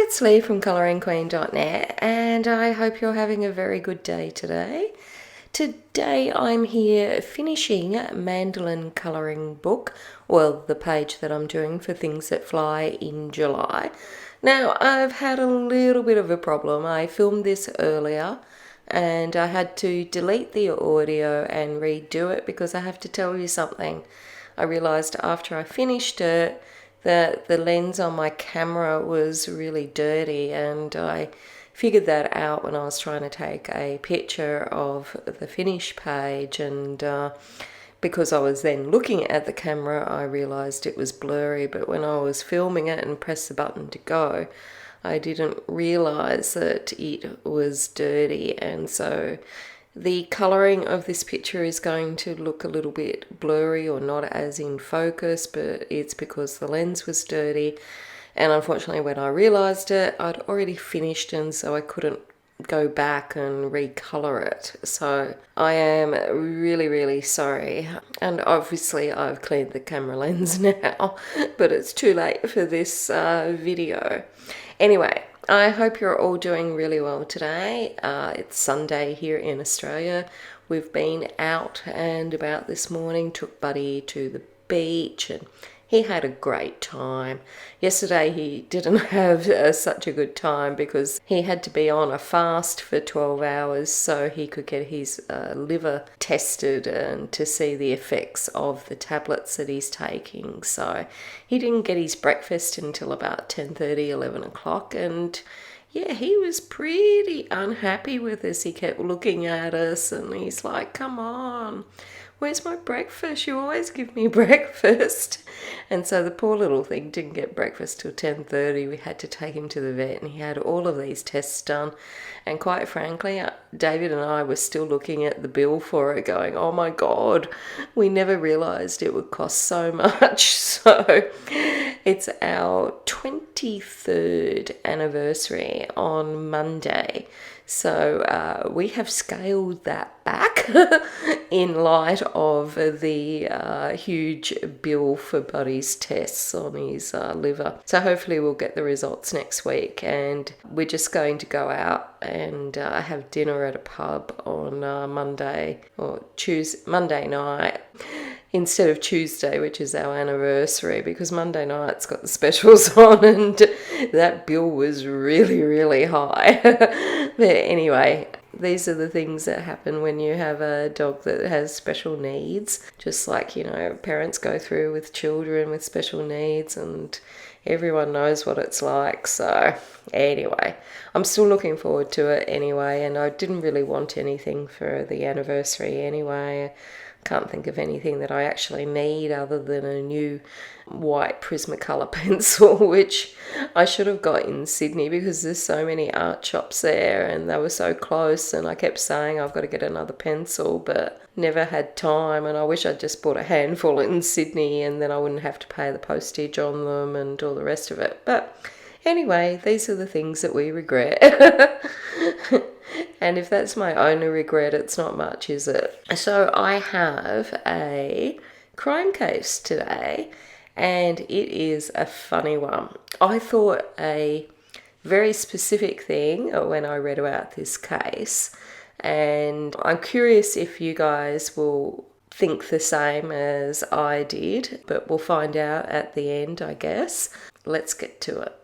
it's Lee from coloringqueen.net and I hope you're having a very good day today. Today I'm here finishing Mandalen colouring book, well, the page that I'm doing for Things That Fly in July. Now, I've had a little bit of a problem. I filmed this earlier and I had to delete the audio and redo it because I have to tell you something. I realised after I finished it that the lens on my camera was really dirty, and I figured that out when I was trying to take a picture of the finish page, and because I was then looking at the camera I realised it was blurry, but when I was filming it and pressed the button to go I didn't realise that it was dirty, and so the colouring of this picture is going to look a little bit blurry or not as in focus, but it's because the lens was dirty. And unfortunately when I realised it, I'd already finished, and so I couldn't go back and recolour it. So I am really sorry. And obviously I've cleaned the camera lens now, but it's too late for this video. Anyway, I hope you're all doing really well today. It's Sunday here in Australia. We've been out and about this morning, took Buddy to the beach and he had a great time. Yesterday he didn't have such a good time because he had to be on a fast for 12 hours so he could get his liver tested and to see the effects of the tablets that he's taking. So he didn't get his breakfast until about 10:30, 11 o'clock, and yeah, he was pretty unhappy with us. He kept looking at us and he's like, come on, where's my breakfast? You always give me breakfast. And so the poor little thing didn't get breakfast till 10:30. We had to take him to the vet and he had all of these tests done. And quite frankly, David and I were still looking at the bill for it going, oh my God, we never realised it would cost so much. So it's our 23rd anniversary on Monday. So we have scaled that back in light of the huge bill for Buddy's tests on his liver. So hopefully we'll get the results next week, and we're just going to go out and have dinner at a pub on Monday night instead of Tuesday, which is our anniversary, because Monday night's got the specials on and that bill was really high. But anyway, these are the things that happen when you have a dog that has special needs, just like, you know, parents go through with children with special needs, and everyone knows what it's like. So anyway, I'm still looking forward to it anyway, and I didn't really want anything for the anniversary anyway. Can't think of anything that I actually need other than a new white Prismacolor pencil, which I should have got in Sydney because there's so many art shops there and they were so close, and I kept saying I've got to get another pencil but never had time, and I wish I'd just bought a handful in Sydney and then I wouldn't have to pay the postage on them and all the rest of it. But anyway, these are the things that we regret. And if that's my only regret, it's not much, is it? So I have a crime case today, and it is a funny one. I thought a very specific thing when I read about this case, and I'm curious if you guys will think the same as I did, but we'll find out at the end, I guess. Let's get to it.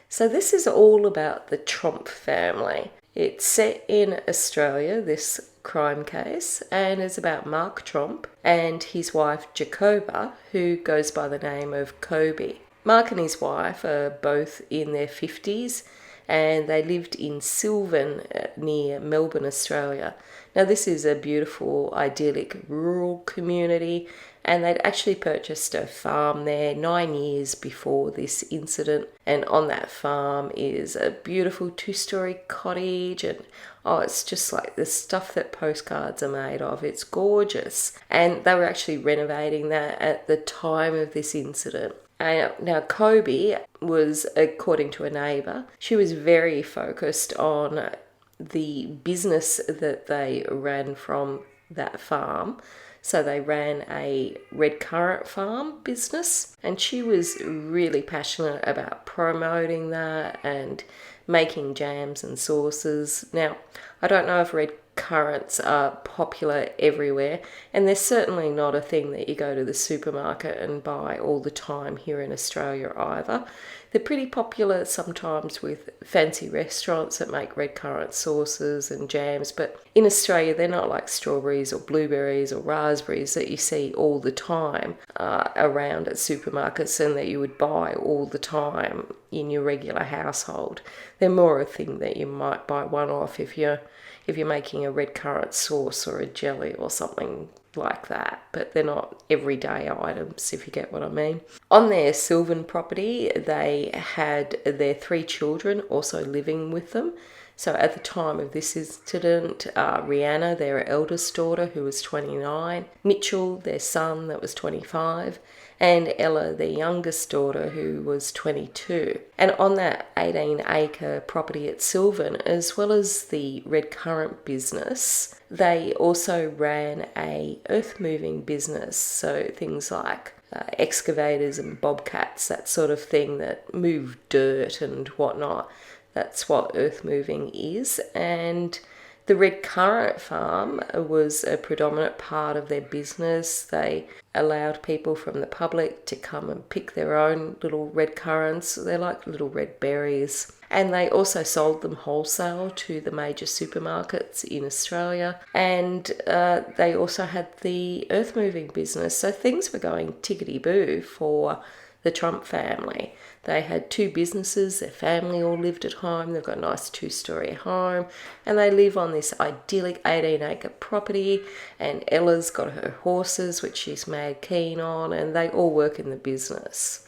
So this is all about the Tromp family. It's set in Australia, this crime case, and it's about Mark Tromp and his wife Jacoba, who goes by the name of Kobe. Mark and his wife are both in their 50s, and they lived in Sylvan near Melbourne, Australia. Now this is a beautiful, idyllic rural community, and they'd actually purchased a farm there 9 years before this incident, and on that farm is a beautiful 2-story cottage, and oh, it's just like the stuff that postcards are made of. It's gorgeous, and they were actually renovating that at the time of this incident. Now Kobe was, according to a neighbour, she was very focused on the business that they ran from that farm. So they ran a red currant farm business, and she was really passionate about promoting that and making jams and sauces. Now, I don't know if red currants are popular everywhere, and they're certainly not a thing that you go to the supermarket and buy all the time here in Australia either. They're pretty popular sometimes with fancy restaurants that make red currant sauces and jams, but in Australia they're not like strawberries or blueberries or raspberries that you see all the time around at supermarkets and that you would buy all the time in your regular household. They're more a thing that you might buy one off if you're making a red currant sauce or a jelly or something like that, but they're not everyday items, if you get what I mean. On their Sylvan property, they had their 3 children also living with them. So at the time of this incident, Rihanna, their eldest daughter, who was 29, Mitchell, their son, that was 25, and Ella, their youngest daughter, who was 22. And on that 18-acre property at Sylvan, as well as the red currant business, they also ran a earth-moving business, so things like excavators and bobcats, that sort of thing that move dirt and whatnot. That's what earth moving is. And the red currant farm was a predominant part of their business. They allowed people from the public to come and pick their own little red currants. They're like little red berries. And they also sold them wholesale to the major supermarkets in Australia. And they also had the earth moving business. So things were going tickety-boo for the Trump family. They had 2 businesses, their family all lived at home, they've got a nice 2-story home, and they live on this idyllic 18-acre property, and Ella's got her horses, which she's mad keen on, and they all work in the business.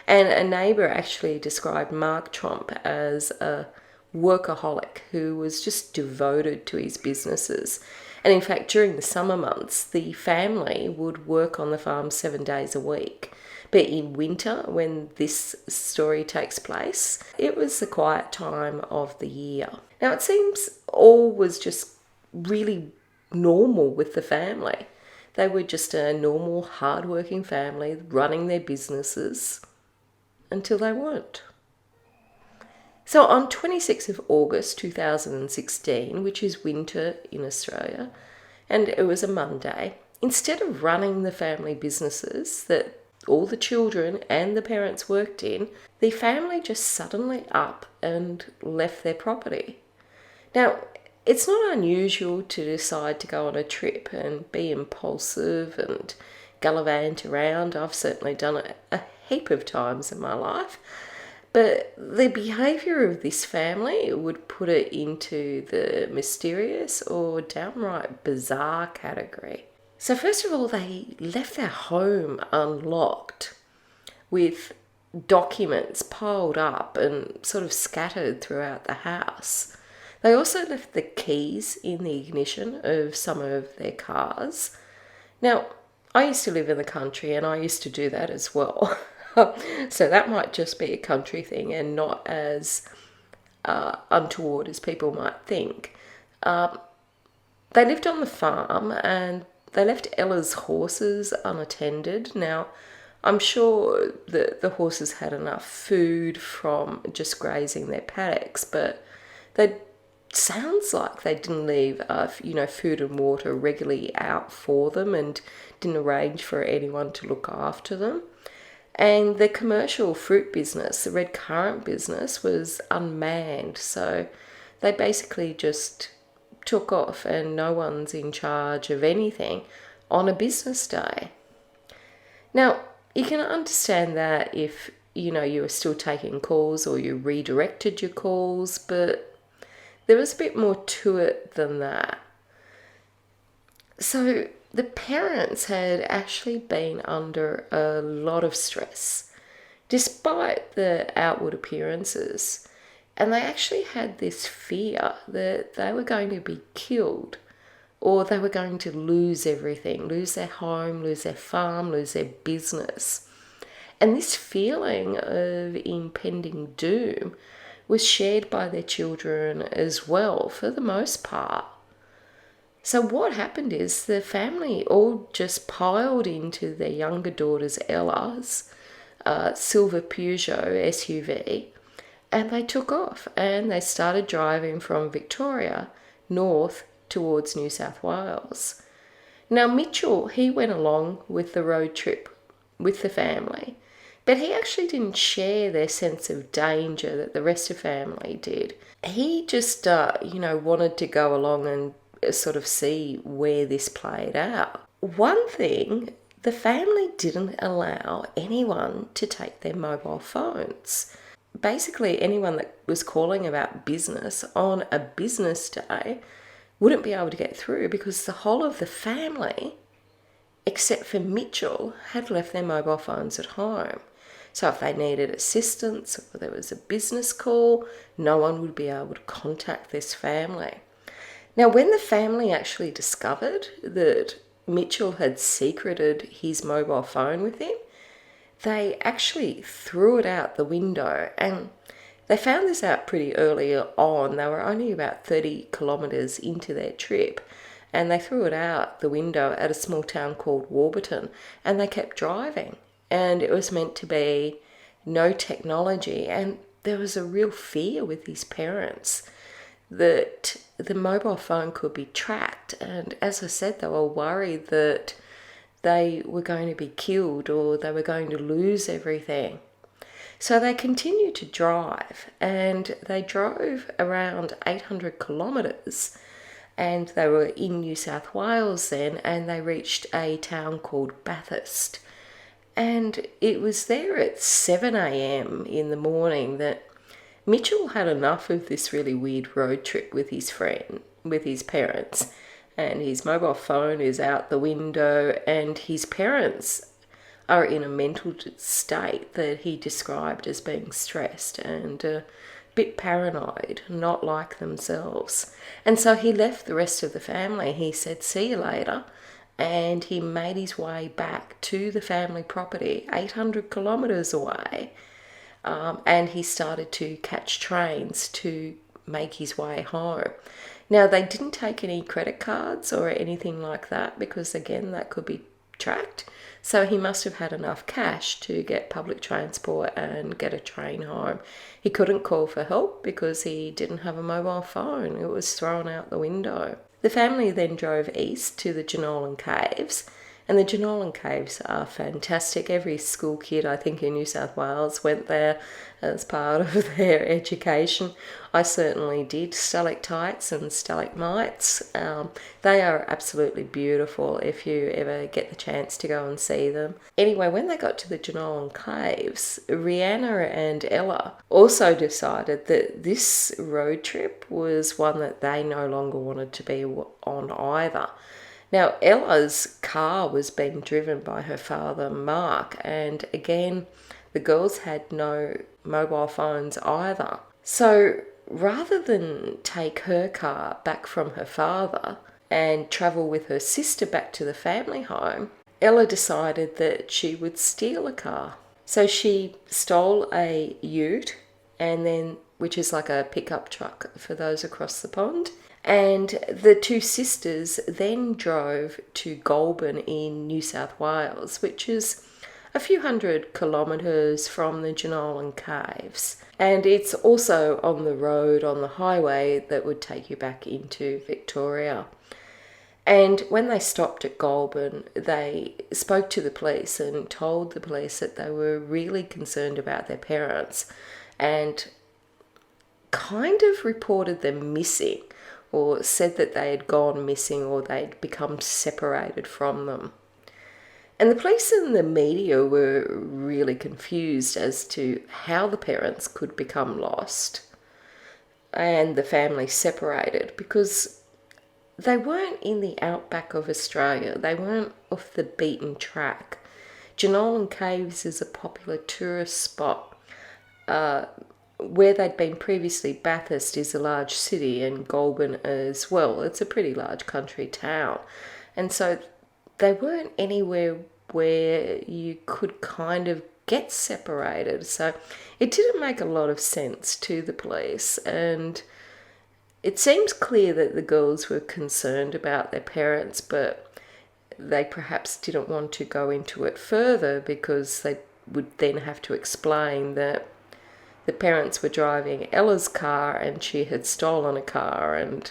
And a neighbour actually described Mark Trump as a workaholic who was just devoted to his businesses. And in fact, during the summer months, the family would work on the farm 7 days a week. But in winter, when this story takes place, it was the quiet time of the year. Now, it seems all was just really normal with the family. They were just a normal, hard-working family running their businesses until they weren't. So on 26th of August 2016, which is winter in Australia, and it was a Monday, instead of running the family businesses that all the children and the parents worked in, the family just suddenly up and left their property. Now, it's not unusual to decide to go on a trip and be impulsive and gallivant around. I've certainly done it a heap of times in my life. But the behaviour of this family would put it into the mysterious or downright bizarre category. So first of all, they left their home unlocked with documents piled up and sort of scattered throughout the house. They also left the keys in the ignition of some of their cars. Now, I used to live in the country and I used to do that as well. So that might just be a country thing and not as untoward as people might think. They lived on the farm and they left Ella's horses unattended. Now, I'm sure that the horses had enough food from just grazing their paddocks, but sounds like they didn't leave, food and water regularly out for them and didn't arrange for anyone to look after them. And the commercial fruit business, the red currant business, was unmanned. So they basically just took off and no one's in charge of anything on a business day. Now, you can understand that if, you were still taking calls or you redirected your calls, but there was a bit more to it than that. So the parents had actually been under a lot of stress, despite the outward appearances. And they actually had this fear that they were going to be killed or they were going to lose everything, lose their home, lose their farm, lose their business. And this feeling of impending doom was shared by their children as well, for the most part. So what happened is the family all just piled into their younger daughter's Ella's silver Peugeot SUV, and they took off and they started driving from Victoria north towards New South Wales. Now Mitchell, he went along with the road trip with the family, but he actually didn't share their sense of danger that the rest of the family did. He just, wanted to go along and sort of see where this played out. One thing, the family didn't allow anyone to take their mobile phones. Basically, anyone that was calling about business on a business day wouldn't be able to get through because the whole of the family, except for Mitchell, had left their mobile phones at home. So if they needed assistance or there was a business call, no one would be able to contact this family. Now, when the family actually discovered that Mitchell had secreted his mobile phone with him, they actually threw it out the window, and they found this out pretty early on. They were only about 30 kilometres into their trip, and they threw it out the window at a small town called Warburton, and they kept driving. And it was meant to be no technology, and there was a real fear with his parents that the mobile phone could be tracked. And as I said, they were worried that they were going to be killed or they were going to lose everything. So they continued to drive, and they drove around 800 kilometres, and they were in New South Wales then, and they reached a town called Bathurst. And it was there at 7 a.m. in the morning that Mitchell had enough of this really weird road trip with his parents, and his mobile phone is out the window, and his parents are in a mental state that he described as being stressed and a bit paranoid, not like themselves. And so he left the rest of the family. He said, "See you later." And he made his way back to the family property, 800 kilometres away. And he started to catch trains to make his way home. Now, they didn't take any credit cards or anything like that because, again, that could be tracked. So he must have had enough cash to get public transport and get a train home. He couldn't call for help because he didn't have a mobile phone. It was thrown out the window. The family then drove east to the Jenolan Caves, and the Jenolan Caves are fantastic. Every school kid, I think, in New South Wales went there as part of their education. I certainly did. Stalactites and stalagmites. They are absolutely beautiful if you ever get the chance to go and see them. Anyway, when they got to the Jenolan Caves, Rihanna and Ella also decided that this road trip was one that they no longer wanted to be on either. Now, Ella's car was being driven by her father, Mark, and again, the girls had no mobile phones either. So rather than take her car back from her father and travel with her sister back to the family home, Ella decided that she would steal a car. So she stole a ute, which is like a pickup truck for those across the pond. And the two sisters then drove to Goulburn in New South Wales, which is a few hundred kilometres from the Jenolan Caves. And it's also on the road, on the highway that would take you back into Victoria. And when they stopped at Goulburn, they spoke to the police and told the police that they were really concerned about their parents and kind of reported them missing, or said that they had gone missing or they'd become separated from them. And the police and the media were really confused as to how the parents could become lost and the family separated, because they weren't in the outback of Australia. They weren't off the beaten track. Jenolan Caves is a popular tourist spot. Where they'd been previously, Bathurst is a large city, and Goulburn as well. It's a pretty large country town. And so they weren't anywhere where you could kind of get separated. So it didn't make a lot of sense to the police. And It seems clear that the girls were concerned about their parents, but they perhaps didn't want to go into it further because they would then have to explain that the parents were driving Ella's car and she had stolen a car, and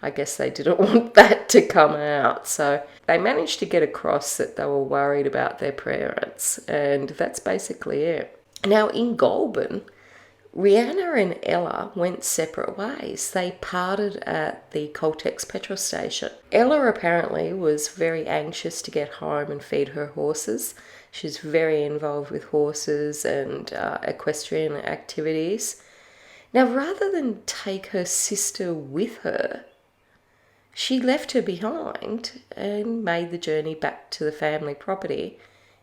I guess they didn't want that to come out. So they managed to get across that they were worried about their parents, and that's basically it. Now in Goulburn, Rihanna and Ella went separate ways. They parted at the Coltex petrol station. Ella apparently was very anxious to get home and feed her horses. She's very involved with horses and equestrian activities. Now, rather than take her sister with her, she left her behind and made the journey back to the family property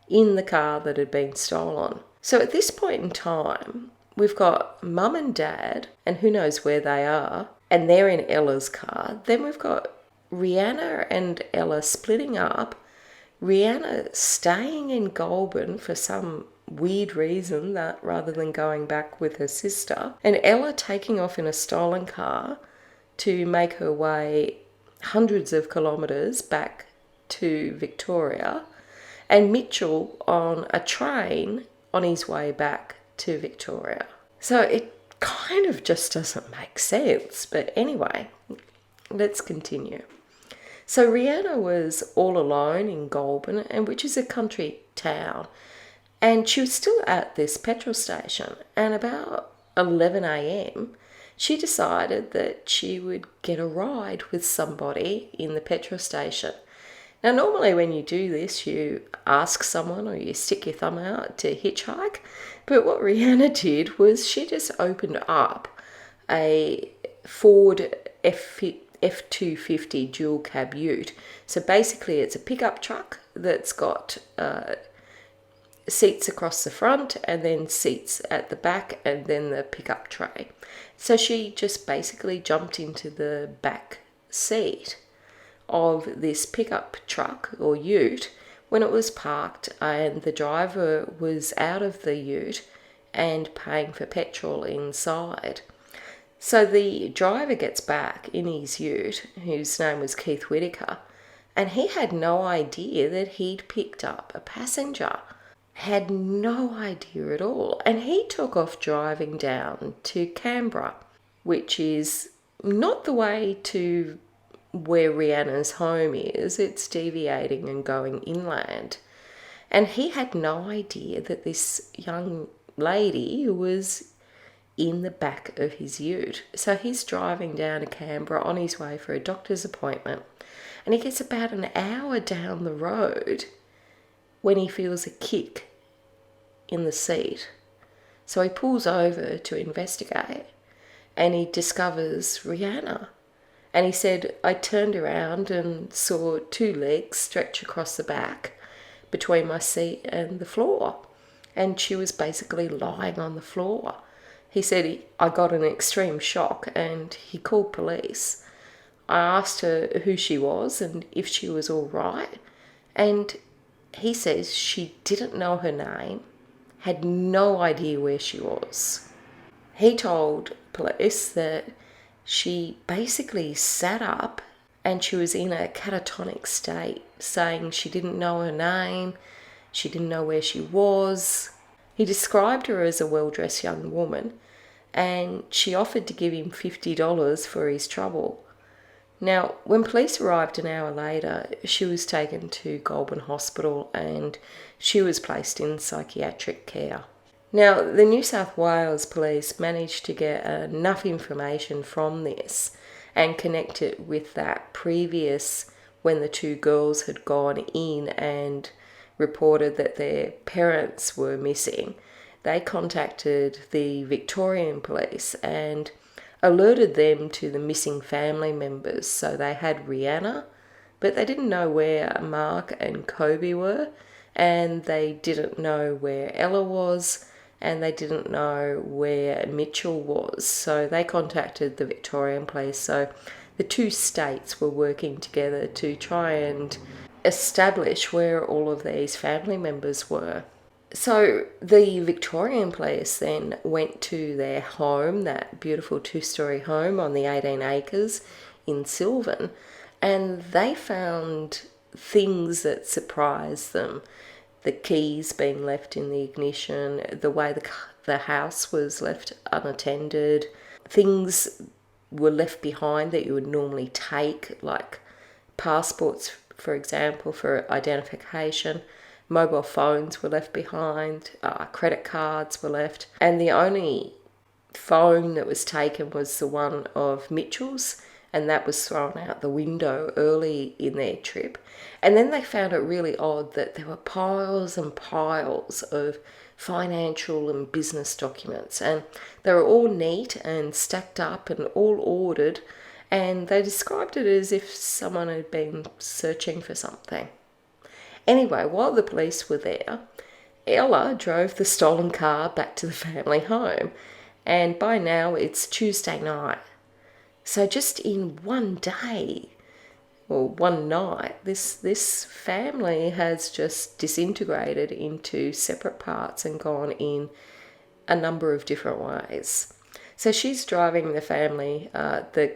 in the car that had been stolen. So at this point in time, we've got Mum and Dad, and who knows where they are, and they're in Ella's car. Then we've got Rihanna and Ella splitting up, Rihanna staying in Goulburn for some weird reason that rather than going back with her sister, and Ella taking off in a stolen car to make her way hundreds of kilometres back to Victoria, and Mitchell on a train on his way back to Victoria. So it kind of just doesn't make sense. But anyway, let's continue. So Rihanna was all alone in Goulburn, and which is a country town, and she was still at this petrol station, and about 11 a.m. she decided that she would get a ride with somebody in the petrol station. Now, normally when you do this, you ask someone or you stick your thumb out to hitchhike. But what Rihanna did was she just opened up a Ford F250 dual cab ute. So basically it's a pickup truck that's got seats across the front and then seats at the back and then the pickup tray. So she just basically jumped into the back seat of this pickup truck or ute when it was parked, and the driver was out of the ute and paying for petrol inside. So the driver gets back in his ute, whose name was Keith Whitaker, and he had no idea that he'd picked up a passenger. Had no idea at all. And he took off driving down to Canberra, which is not the way to where Rihanna's home is. It's deviating and going inland. And he had no idea that this young lady was in the back of his ute. So he's driving down to Canberra on his way for a doctor's appointment. And he gets about an hour down the road when he feels a kick in the seat. So he pulls over to investigate and he discovers Rihanna. And he said, I turned around and saw two legs stretch across the back between my seat and the floor. And she was basically lying on the floor. He said, I got an extreme shock and he called police. I asked her who she was and if she was all right. And he says she didn't know her name, had no idea where she was. He told police that she basically sat up and she was in a catatonic state, saying she didn't know her name, she didn't know where she was. He described her as a well-dressed young woman, and she offered to give him $50 for his trouble. Now, when police arrived an hour later, she was taken to Goulburn Hospital and she was placed in psychiatric care. Now, the New South Wales Police managed to get enough information from this and connect it with that previous when the two girls had gone in and reported that their parents were missing. They contacted the Victorian Police and alerted them to the missing family members. So they had Rihanna, but they didn't know where Mark and Kobe were, and they didn't know where Ella was, and they didn't know where Mitchell was. So they contacted the Victorian Police. So the two states were working together to try and establish where all of these family members were. So the Victorian police then went to their home, that beautiful two-storey home on the 18 acres in Sylvan, and they found things that surprised them. The keys being left in the ignition, the way the house was left unattended, things were left behind that you would normally take, like passports, for example, for identification. Mobile phones were left behind, credit cards were left, and the only phone that was taken was the one of Mitchell's, and that was thrown out the window early in their trip. And then they found it really odd that there were piles and piles of financial and business documents, and they were all neat and stacked up and all ordered, and they described it as if someone had been searching for something. Anyway, while the police were there, Ella drove the stolen car back to the family home, and by now it's Tuesday night. So just in one day, or one night, this family has just disintegrated into separate parts and gone in a number of different ways. So she's driving the family, the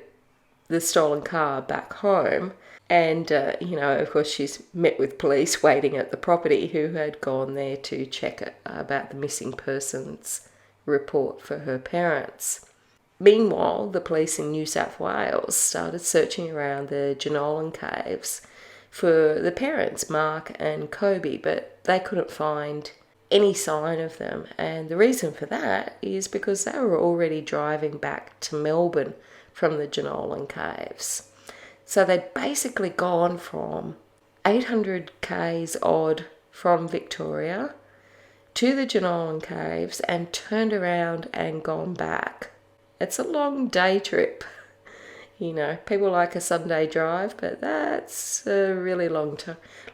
stolen car back home, and, of course, she's met with police waiting at the property who had gone there to check about the missing persons report for her parents. Meanwhile, the police in New South Wales started searching around the Jenolan caves for the parents, Mark and Kobe, but they couldn't find any sign of them. And the reason for that is because they were already driving back to Melbourne from the Jenolan caves. So they'd basically gone from 800 k's odd from Victoria to the Jenolan caves and turned around and gone back. It's a long day trip. People like a Sunday drive, but that's a really long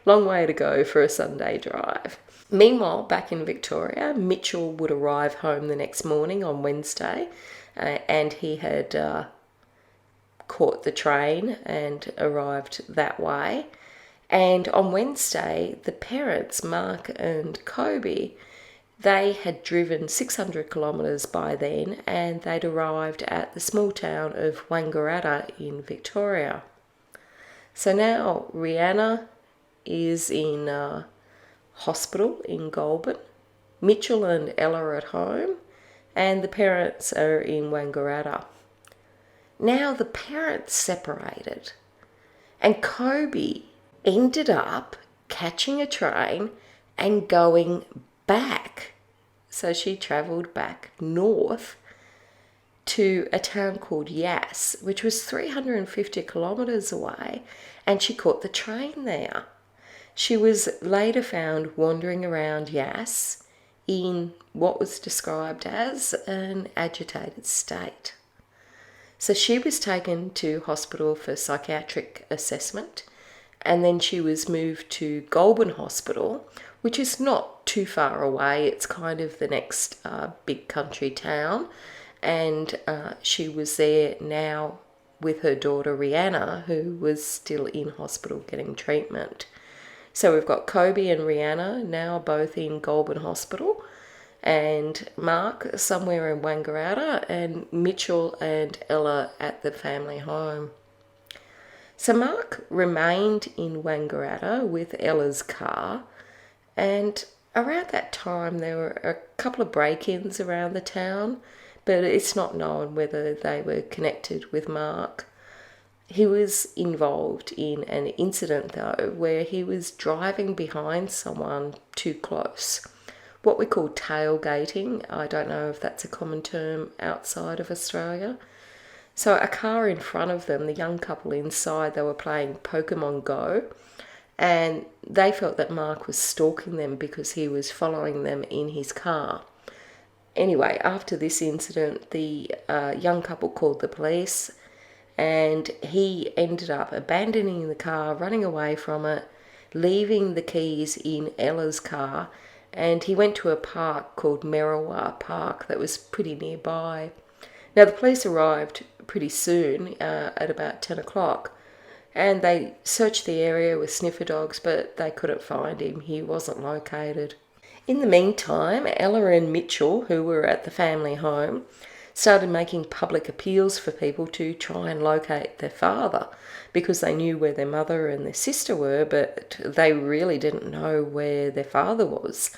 way to go for a Sunday drive. Meanwhile, back in Victoria, Mitchell would arrive home the next morning on Wednesday, and he had caught the train and arrived that way. And on Wednesday, the parents, Mark and Kobe, they had driven 600 kilometres by then, and they'd arrived at the small town of Wangaratta in Victoria. So now Rihanna is in hospital in Goulburn. Mitchell and Ella are at home, and the parents are in Wangaratta. Now the parents separated, and Kobe ended up catching a train and going back. So she travelled back north to a town called Yass, which was 350 kilometres away, and she caught the train there. She was later found wandering around Yass in what was described as an agitated state. So she was taken to hospital for psychiatric assessment, and then she was moved to Goulburn Hospital, which is not too far away. It's kind of the next big country town, and she was there now with her daughter Rihanna, who was still in hospital getting treatment. So we've got Kobe and Rihanna now both in Goulburn Hospital, and Mark somewhere in Wangaratta, and Mitchell and Ella at the family home. So Mark remained in Wangaratta with Ella's car, and around that time there were a couple of break-ins around the town, but it's not known whether they were connected with Mark. He was involved in an incident though where he was driving behind someone too close. What we call tailgating. I don't know if that's a common term outside of Australia. So a car in front of them, the young couple inside, they were playing Pokemon Go, and they felt that Mark was stalking them because he was following them in his car. Anyway, after this incident, the young couple called the police, and he ended up abandoning the car, running away from it, leaving the keys in Ella's car, and he went to a park called Merriwa Park that was pretty nearby. Now, the police arrived pretty soon, at about 10 o'clock, and they searched the area with sniffer dogs, but they couldn't find him. He wasn't located. In the meantime, Ella and Mitchell, who were at the family home, started making public appeals for people to try and locate their father, because they knew where their mother and their sister were, but they really didn't know where their father was.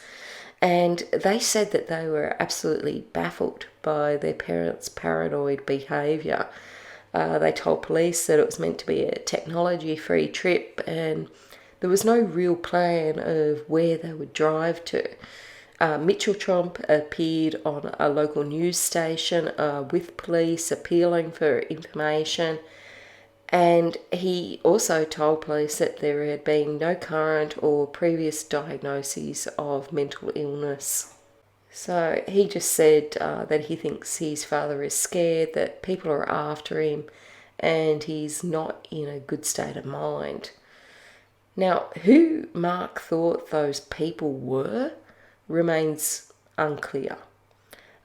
And they said that they were absolutely baffled by their parents' paranoid behaviour. They told police that it was meant to be a technology-free trip, and there was no real plan of where they would drive to. Mitchell Trump appeared on a local news station with police appealing for information, and he also told police that there had been no current or previous diagnoses of mental illness. So he just said that he thinks his father is scared, that people are after him, and he's not in a good state of mind. Now, who Mark thought those people were remains unclear.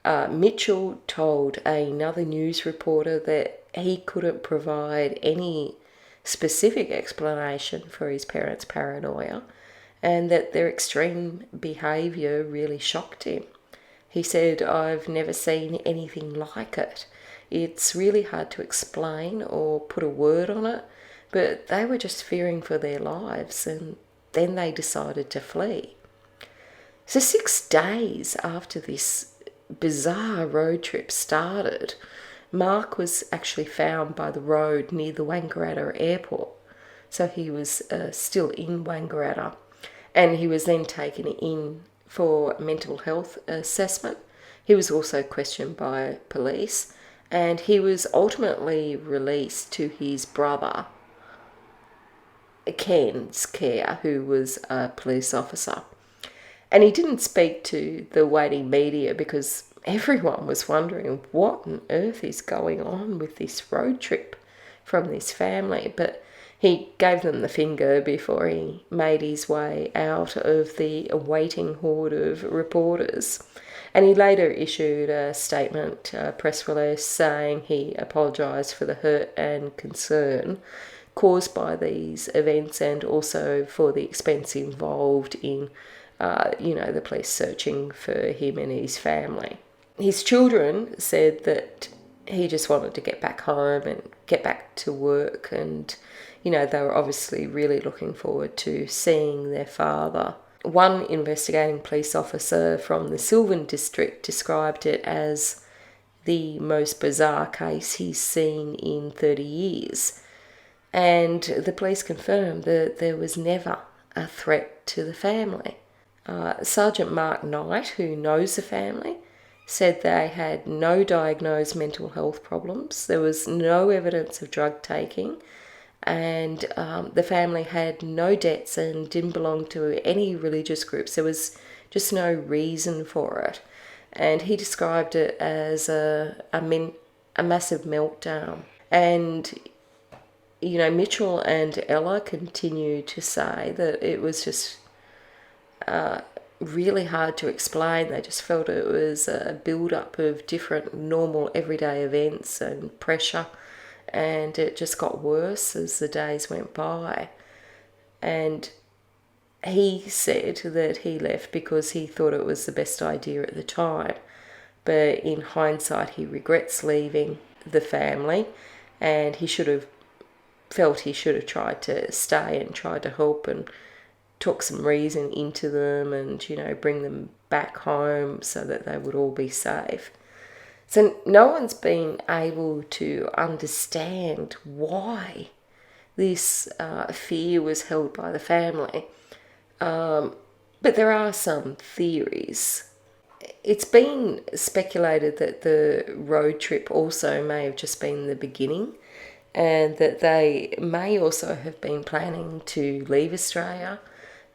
Mitchell told another news reporter that he couldn't provide any specific explanation for his parents' paranoia, and that their extreme behaviour really shocked him. He said, "I've never seen anything like it. It's really hard to explain or put a word on it, but they were just fearing for their lives, and then they decided to flee." So 6 days after this bizarre road trip started, Mark was actually found by the road near the Wangaratta airport. So he was still in Wangaratta, and he was then taken in for mental health assessment. He was also questioned by police, and he was ultimately released to his brother Ken's care, who was a police officer. And he didn't speak to the waiting media because everyone was wondering what on earth is going on with this road trip from this family. But he gave them the finger before he made his way out of the waiting horde of reporters. And he later issued a statement, a press release, saying he apologised for the hurt and concern caused by these events, and also for the expense involved in the police searching for him and his family. His children said that he just wanted to get back home and get back to work, and, they were obviously really looking forward to seeing their father. One investigating police officer from the Sylvan district described it as the most bizarre case he's seen in 30 years. And the police confirmed that there was never a threat to the family. Sergeant Mark Knight, who knows the family, said they had no diagnosed mental health problems. There was no evidence of drug taking, and the family had no debts and didn't belong to any religious groups. There was just no reason for it. And he described it as a massive meltdown. And, Mitchell and Ella continue to say that it was just really hard to explain. They just felt it was a build-up of different normal everyday events and pressure, and it just got worse as the days went by. And he said that he left because he thought it was the best idea at the time, but in hindsight he regrets leaving the family, and he should have tried to stay and tried to help and took some reason into them and, bring them back home so that they would all be safe. So no one's been able to understand why this fear was held by the family. But there are some theories. It's been speculated that the road trip also may have just been the beginning, and that they may also have been planning to leave Australia,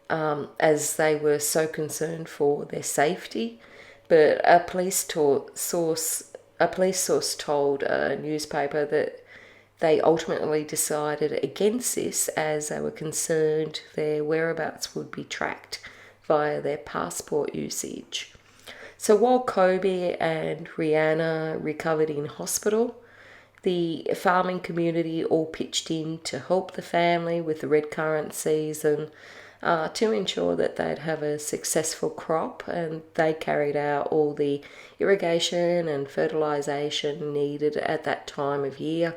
as they were so concerned for their safety. But a police source told a newspaper that they ultimately decided against this, as they were concerned their whereabouts would be tracked via their passport usage. So while Kobe and Rihanna recovered in hospital, the farming community all pitched in to help the family with the red currant season. to ensure that they'd have a successful crop, and they carried out all the irrigation and fertilisation needed at that time of year.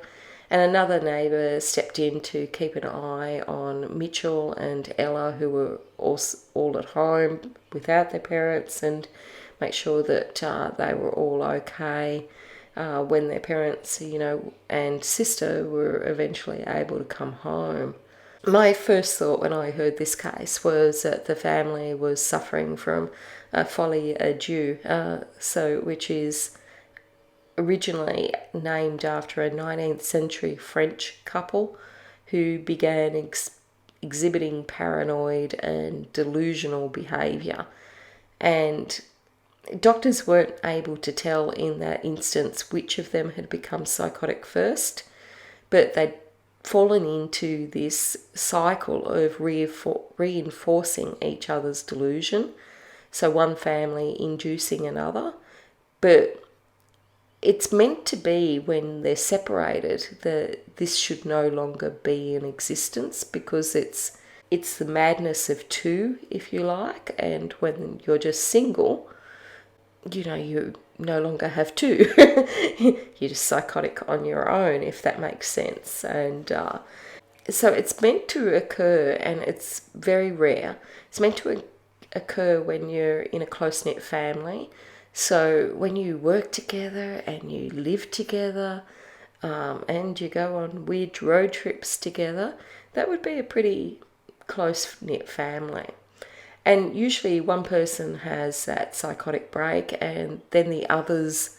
And another neighbour stepped in to keep an eye on Mitchell and Ella, who were all at home without their parents, and make sure that they were all okay when their parents, and sister were eventually able to come home. My first thought when I heard this case was that the family was suffering from folie à deux, which is originally named after a 19th century French couple who began exhibiting paranoid and delusional behaviour. And doctors weren't able to tell in that instance which of them had become psychotic first, but they'd fallen into this cycle of reinforcing each other's delusion. So one family inducing another. But it's meant to be when they're separated that this should no longer be in existence, because it's the madness of two, if you like, and when you're just single, you no longer have two. You're just psychotic on your own, if that makes sense. And so it's meant to occur, and it's very rare. It's meant to occur when you're in a close-knit family. So when you work together and you live together and you go on weird road trips together, that would be a pretty close-knit family. And usually one person has that psychotic break, and then the others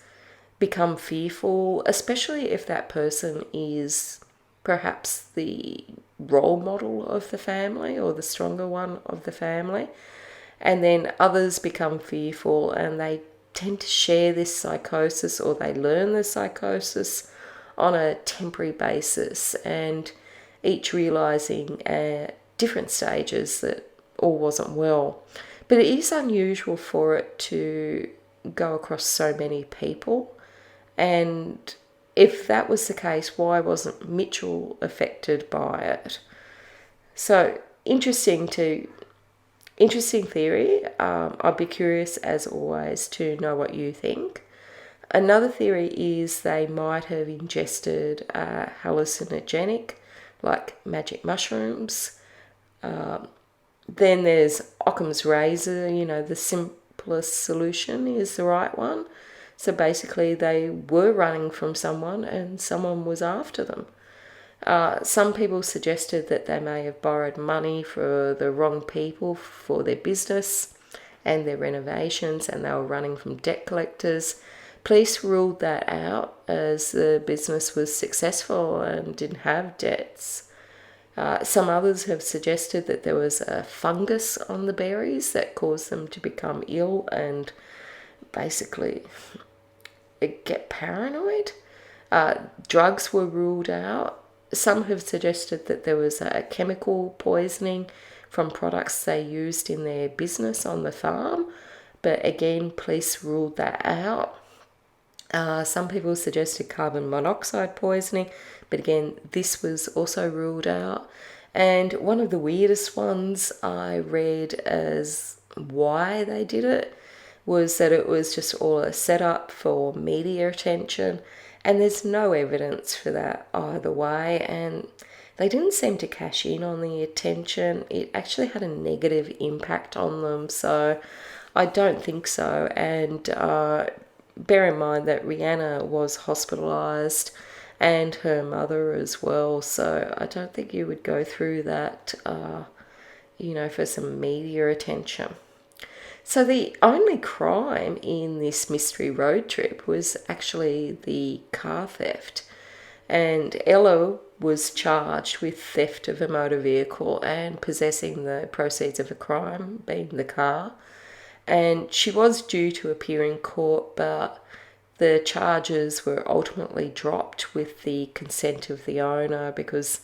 become fearful, especially if that person is perhaps the role model of the family or the stronger one of the family. And then others become fearful, and they tend to share this psychosis, or they learn the psychosis on a temporary basis, and each realising at different stages that all wasn't well. But it is unusual for it to go across so many people, and if that was the case, why wasn't Mitchell affected by it? So interesting theory. I'd be curious, as always, to know what you think. Another theory is they might have ingested hallucinogenic, like magic mushrooms. Then there's Occam's razor, the simplest solution is the right one. So basically they were running from someone and someone was after them. Some people suggested that they may have borrowed money for the wrong people for their business and their renovations, and they were running from debt collectors. Police ruled that out as the business was successful and didn't have debts. Some others have suggested that there was a fungus on the berries that caused them to become ill and basically get paranoid. Drugs were ruled out. Some have suggested that there was a chemical poisoning from products they used in their business on the farm, but again, police ruled that out. Some people suggested carbon monoxide poisoning, but again, this was also ruled out. And one of the weirdest ones I read as why they did it was that it was just all a setup for media attention, and there's no evidence for that either way, and they didn't seem to cash in on the attention. It actually had a negative impact on them, so I don't think so. And bear in mind that Rihanna was hospitalised and her mother as well, so I don't think you would go through that, for some media attention. So the only crime in this mystery road trip was actually the car theft, and Ella was charged with theft of a motor vehicle and possessing the proceeds of a crime, being the car. And she was due to appear in court, but the charges were ultimately dropped with the consent of the owner, because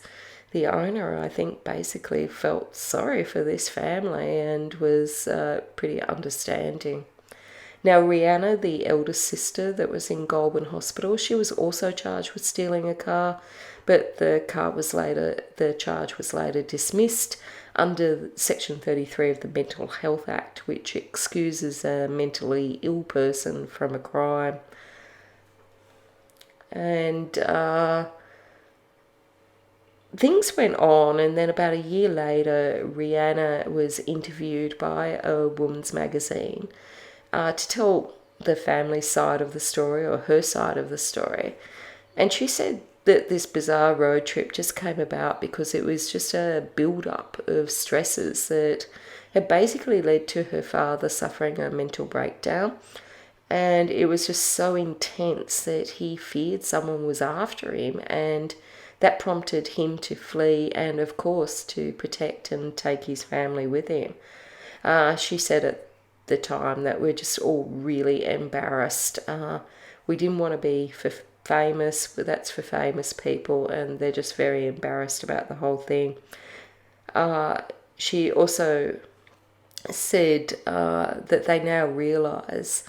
the owner, I think, basically felt sorry for this family and was pretty understanding. Now, Rihanna, the eldest sister that was in Goulburn Hospital, she was also charged with stealing a car, but the charge was later dismissed under Section 33 of the Mental Health Act, which excuses a mentally ill person from a crime. And things went on, and then about a year later, Rihanna was interviewed by a woman's magazine to tell the family side of the story, or her side of the story. And she said that this bizarre road trip just came about because it was just a build-up of stresses that had basically led to her father suffering a mental breakdown. And it was just so intense that he feared someone was after him, and that prompted him to flee and, of course, to protect and take his family with him. She said at the time that we're just all really embarrassed. We didn't want to be famous, but that's for famous people, and they're just very embarrassed about the whole thing. She also said that they now realise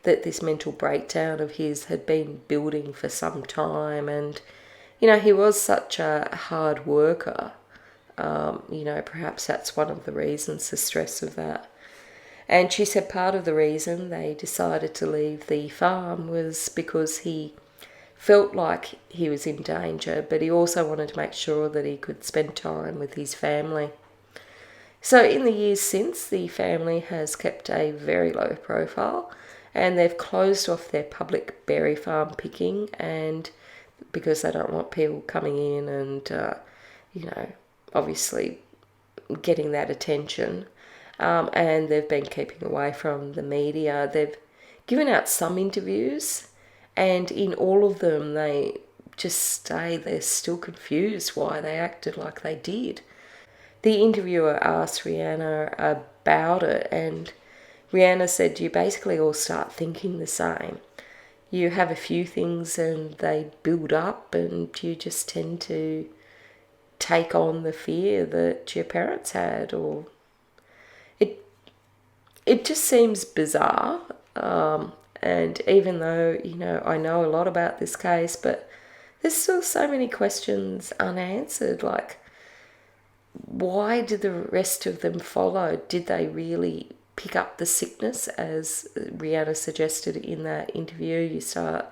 that this mental breakdown of his had been building for some time, and he was such a hard worker. Perhaps that's one of the reasons, the stress of that. And she said part of the reason they decided to leave the farm was because he felt like he was in danger, but he also wanted to make sure that he could spend time with his family. So in the years since, the family has kept a very low profile, and they've closed off their public berry farm picking, and because they don't want people coming in and, obviously getting that attention. And they've been keeping away from the media. They've given out some interviews, and in all of them they just say they're still confused why they acted like they did. The interviewer asked Rihanna about it, and Rihanna said, you basically all start thinking the same. You have a few things and they build up, and you just tend to take on the fear that your parents had, or it just seems bizarre. And even though, I know a lot about this case, but there's still so many questions unanswered. Like, why did the rest of them follow? Did they really pick up the sickness, as Rihanna suggested in that interview? You start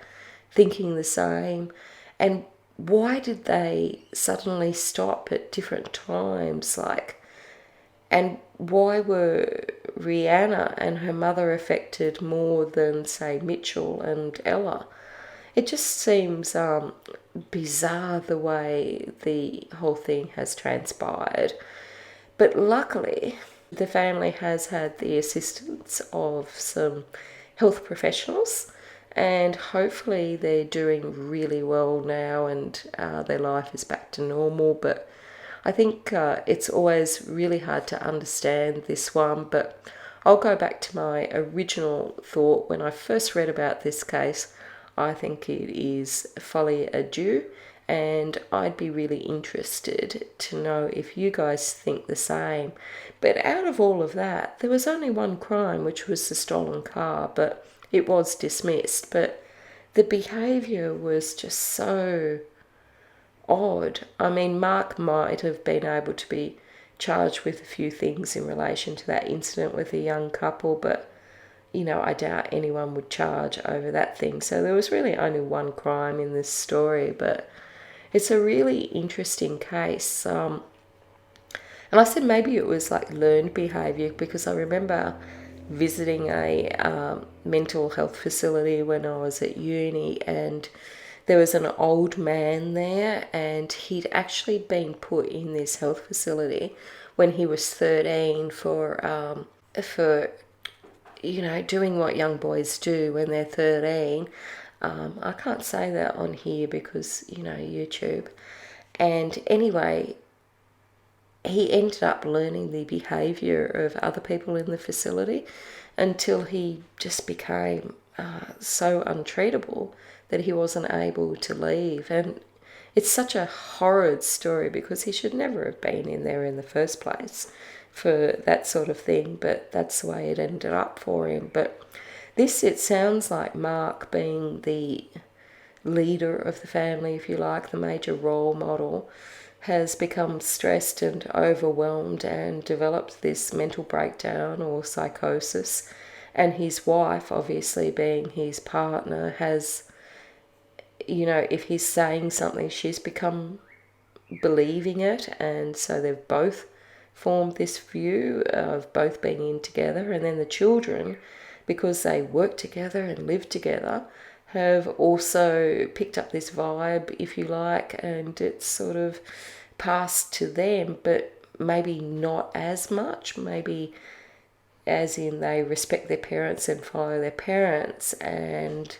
thinking the same. And why did they suddenly stop at different times? And why were Rihanna and her mother affected more than, say, Mitchell and Ella? It just seems bizarre the way the whole thing has transpired. But luckily, the family has had the assistance of some health professionals, and hopefully they're doing really well now, and their life is back to normal. But I think it's always really hard to understand this one, but I'll go back to my original thought when I first read about this case. I think it is folie à deux, and I'd be really interested to know if you guys think the same. But out of all of that, there was only one crime, which was the stolen car, but it was dismissed. But the behaviour was just so odd. I mean, Mark might have been able to be charged with a few things in relation to that incident with a young couple, but I doubt anyone would charge over that thing. So there was really only one crime in this story, but it's a really interesting case. And I said maybe it was like learned behaviour, because I remember visiting a mental health facility when I was at uni, and there was an old man there, and he'd actually been put in this health facility when he was 13 for doing what young boys do when they're 13. I can't say that on here because, YouTube. And anyway, he ended up learning the behaviour of other people in the facility until he just became so untreatable that he wasn't able to leave. And it's such a horrid story because he should never have been in there in the first place for that sort of thing, but that's the way it ended up for him. But it sounds like Mark being the leader of the family, if you like, the major role model, has become stressed and overwhelmed and developed this mental breakdown or psychosis. And his wife, obviously being his partner, has, if he's saying something, she's become believing it. And so they've both formed this view of both being in together. And then the children, because they work together and live together, have also picked up this vibe, if you like, and it's sort of passed to them, but maybe not as much, maybe as in they respect their parents and follow their parents, and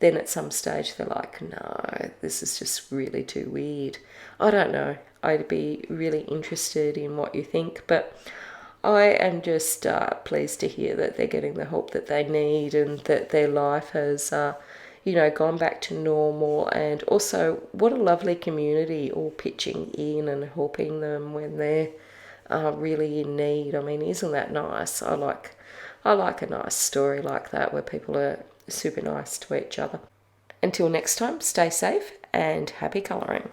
then at some stage they're like, no, this is just really too weird. I don't know. I'd be really interested in what you think, but I am just pleased to hear that they're getting the help that they need and that their life has, gone back to normal. And also, what a lovely community all pitching in and helping them when they're really in need. I mean, isn't that nice? I like a nice story like that where people are super nice to each other. Until next time, stay safe and happy colouring.